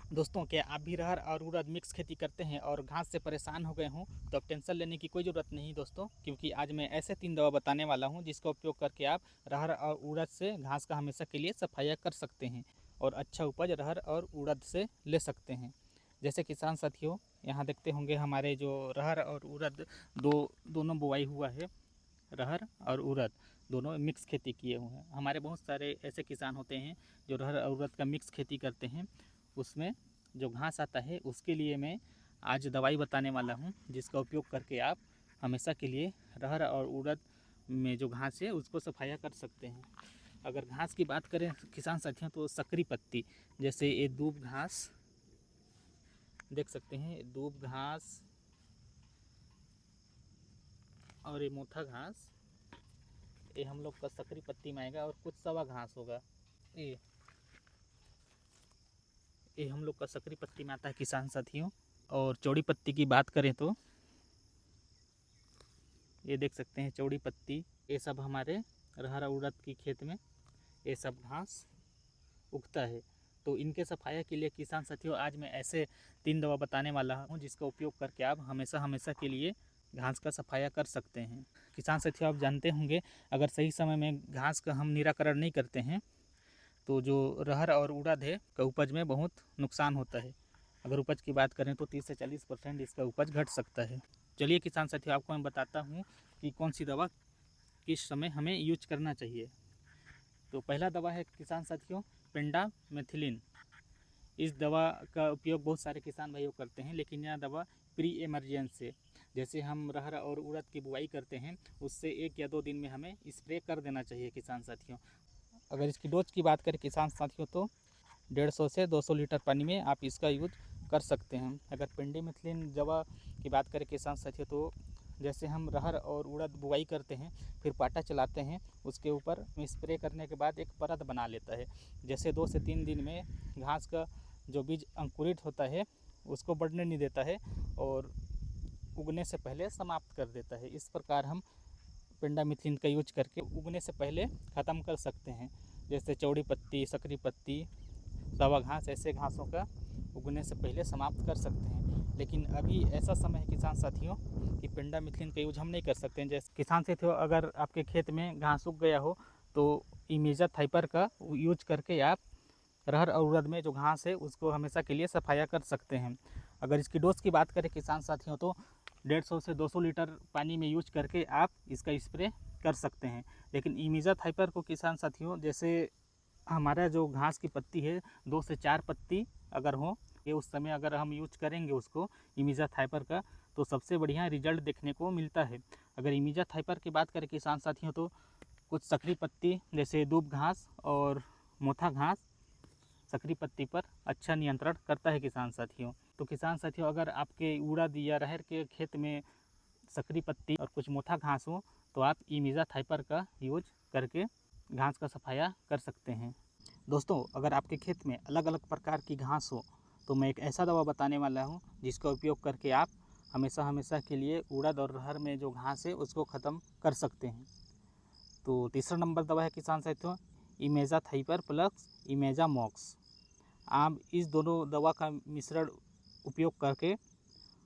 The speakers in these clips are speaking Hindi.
दोस्तों, क्या आप भी अरहर और उड़द मिक्स खेती करते हैं और घास से परेशान हो गए हों? तो अब टेंशन लेने की कोई ज़रूरत नहीं दोस्तों, क्योंकि आज मैं ऐसे 3 दवा बताने वाला हूं जिसका उपयोग करके आप अरहर और उड़द से घास का हमेशा के लिए सफाया कर सकते हैं और अच्छा उपज अरहर और उड़द से ले सकते हैं। जैसे किसान साथियों, यहाँ देखते होंगे हमारे जो अरहर और उड़द दोनों बुआई हुआ है। अरहर और उड़द दोनों मिक्स खेती किए हुए हैं। हमारे बहुत सारे ऐसे किसान होते हैं जो अरहर और उड़द का मिक्स खेती करते हैं। उसमें जो घास आता है उसके लिए मैं आज दवाई बताने वाला हूं, जिसका उपयोग करके आप हमेशा के लिए अरहर और उड़द में जो घास है उसको सफाया कर सकते हैं। अगर घास की बात करें किसान साथियों, तो सकरी पत्ती, जैसे ये दूब घास देख सकते हैं, दूब घास और ये मोथा घास, ये हम लोग का सकरी पत्ती में आएगा। और कुछ सवा घास होगा, ये ये हम लोग का सकरी पत्ती में आता है किसान साथियों। और चौड़ी पत्ती की बात करें तो ये देख सकते हैं चौड़ी पत्ती, ये सब हमारे अरहर उड़द की खेत में ये सब घास उगता है। तो इनके सफाया के लिए किसान साथियों आज मैं ऐसे 3 दवा बताने वाला हूँ जिसका उपयोग करके आप हमेशा हमेशा के लिए घास का सफाया कर सकते हैं। किसान साथियों, आप जानते होंगे अगर सही समय में घास का हम निराकरण नहीं करते हैं तो जो अरहर और उड़द है का उपज में बहुत नुकसान होता है। अगर उपज की बात करें तो 30 से 40% इसका उपज घट सकता है। चलिए किसान साथियों, आपको मैं बताता हूँ कि कौन सी दवा किस समय हमें यूज करना चाहिए। तो पहला दवा है किसान साथियों पेंडा मेथिलीन। इस दवा का उपयोग बहुत सारे किसान भाइयों करते हैं, लेकिन यह दवा प्री एमरजेंस है। जैसे हम अरहर और उड़द की बुआई करते हैं उससे 1 या 2 दिन में हमें स्प्रे कर देना चाहिए किसान साथियों। अगर इसकी डोज की बात करें किसान साथियों, तो 150 से 200 लीटर पानी में आप इसका यूज कर सकते हैं। अगर पेंडिमेथिलिन दवा की बात करें किसान साथियों, तो जैसे हम अरहर और उड़द बुआई करते हैं फिर पाटा चलाते हैं, उसके ऊपर स्प्रे करने के बाद एक परत बना लेता है। जैसे 2 से 3 दिन में घास का जो बीज अंकुरित होता है उसको बढ़ने नहीं देता है और उगने से पहले समाप्त कर देता है। इस प्रकार हम पेंडामिथिलिन का यूज करके उगने से पहले ख़त्म कर सकते हैं। जैसे चौड़ी पत्ती, सकरी पत्ती, सवा घास, ऐसे घासों का उगने से पहले समाप्त कर सकते हैं। लेकिन अभी ऐसा समय है किसान साथियों कि पेंडामिथिलिन का यूज हम नहीं कर सकते हैं। जैसे किसान साथियों, अगर आपके खेत में घास उग गया हो तो इमेजा थाइपर का यूज करके आप अरहर और उड़द में जो घास है उसको हमेशा के लिए सफाया कर सकते हैं। अगर इसकी डोज की बात करें किसान साथियों, तो 150 से 200 लीटर पानी में यूज करके आप इसका स्प्रे कर सकते हैं। लेकिन इमेजा थाइपर को किसान साथियों, जैसे हमारा जो घास की पत्ती है 2 से 4 पत्ती अगर हो, ये उस समय अगर हम यूज करेंगे उसको इमेजा थाइपर का, तो सबसे बढ़िया रिजल्ट देखने को मिलता है। अगर इमेजा थाइपर की बात करें किसान साथियों, तो कुछ सकरी पत्ती जैसे दूब घास और मोथा घास सकरी पत्ती पर अच्छा नियंत्रण करता है किसान साथियों। तो किसान साथियों, अगर आपके उड़द या अरहर के खेत में सकरी पत्ती और कुछ मोथा घास हो तो आप इमेजा थाइपर का यूज करके घास का सफाया कर सकते हैं। दोस्तों, अगर आपके खेत में अलग अलग प्रकार की घास हो तो मैं एक ऐसा दवा बताने वाला हूँ जिसका उपयोग करके आप हमेशा हमेशा के लिए उड़द और अरहर में जो घास है उसको ख़त्म कर सकते हैं। तो तीसरा नंबर दवा है किसान साथियों इमेजा थाइपर प्लस इमेजा मॉक्स। आप इस दोनों दवा का मिश्रण उपयोग करके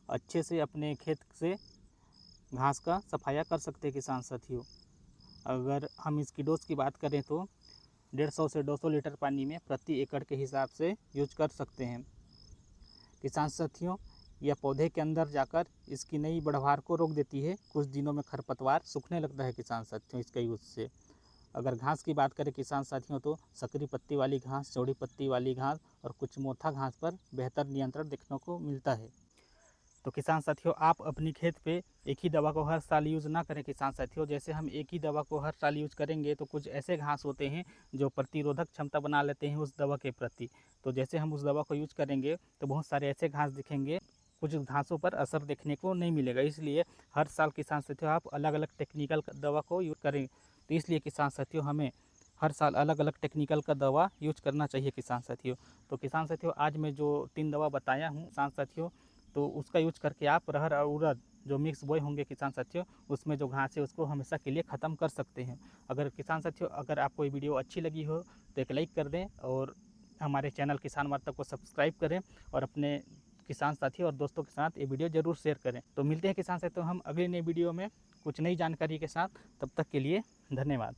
अच्छे से अपने खेत से घास का सफाया कर सकते हैं किसान साथियों। अगर हम इसकी डोज की बात करें तो 150 से 200 लीटर पानी में प्रति एकड़ के हिसाब से यूज कर सकते हैं। किसान साथियों, यह पौधे के अंदर जाकर इसकी नई बढ़वार को रोक देती है। कुछ दिनों में खरपतवार सूखने लगता है किसान साथियों इसके यूज से। अगर घास की बात करें किसान साथियों, तो सकरी पत्ती वाली घास, चौड़ी पत्ती वाली घास और कुछ मोथा घास पर बेहतर नियंत्रण देखने को मिलता है। तो किसान साथियों, आप अपनी खेत पे एक ही दवा को हर साल यूज़ ना करें किसान साथियों। जैसे हम एक ही दवा को हर साल यूज़ करेंगे तो कुछ ऐसे घास होते हैं जो प्रतिरोधक क्षमता बना लेते हैं उस दवा के प्रति। तो जैसे हम उस दवा को यूज करेंगे तो बहुत सारे ऐसे घास दिखेंगे, कुछ घासों पर असर देखने को नहीं मिलेगा। इसलिए हर साल किसान साथियों आप अलग अलग टेक्निकल दवा को यूज करें। तो इसलिए किसान साथियों हमें हर साल अलग अलग टेक्निकल का दवा यूज करना चाहिए किसान साथियों। तो किसान साथियों, आज मैं जो 3 दवा बताया हूँ किसान साथियों, तो उसका यूज करके आप अरहर और उड़द जो मिक्स बोए होंगे किसान साथियों, उसमें जो घास है उसको हमेशा के लिए ख़त्म कर सकते हैं। अगर किसान साथियों, अगर आपको ये वीडियो अच्छी लगी हो तो एक लाइक कर दें और हमारे चैनल किसान वार्ता को सब्सक्राइब करें और अपने किसान साथी और दोस्तों के साथ ये वीडियो ज़रूर शेयर करें। तो मिलते हैं किसान साथियों हम अगली नई वीडियो में कुछ नई जानकारी के साथ। तब तक के लिए धन्यवाद।